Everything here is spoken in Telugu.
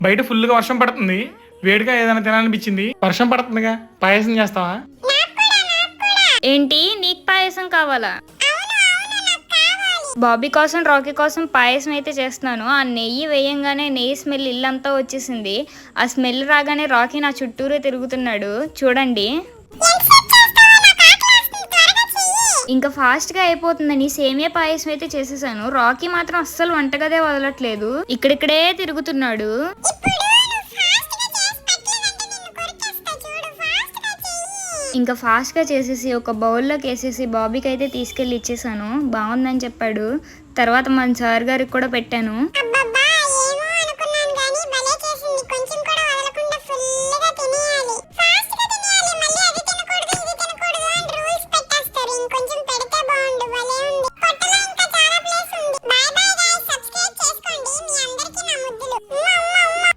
బయట ఫుల్గా వర్షం పడుతుంది, వేడిగా ఏదైనా తినాలనిపించింది. వర్షం పడుతుందిగా, పాయసం చేస్తావా? ఏంటి, నీకు పాయసం కావాలా? బాబీ కోసం రాకీ కోసం పాయసం అయితే చేస్తున్నాను. ఆ నెయ్యి వేయంగానే నెయ్యి స్మెల్ ఇల్లంతా వచ్చేసింది. ఆ స్మెల్ రాగానే రాకీ నా చుట్టూరే తిరుగుతున్నాడు చూడండి. ఇంకా ఫాస్ట్గా అయిపోతుందని సేమియా పాయసం అయితే చేసేసాను. రాకీ మాత్రం అస్సలు వంటగదే వదలట్లేదు, ఇక్కడిక్కడే తిరుగుతున్నాడు. ఇంకా ఫాస్ట్గా చేసేసి ఒక బౌల్లోకి వేసేసి బాబీకి అయితే తీసుకెళ్ళి ఇచ్చేసాను. బాగుందని చెప్పాడు. తర్వాత మన సార్ గారికి కూడా పెట్టాను.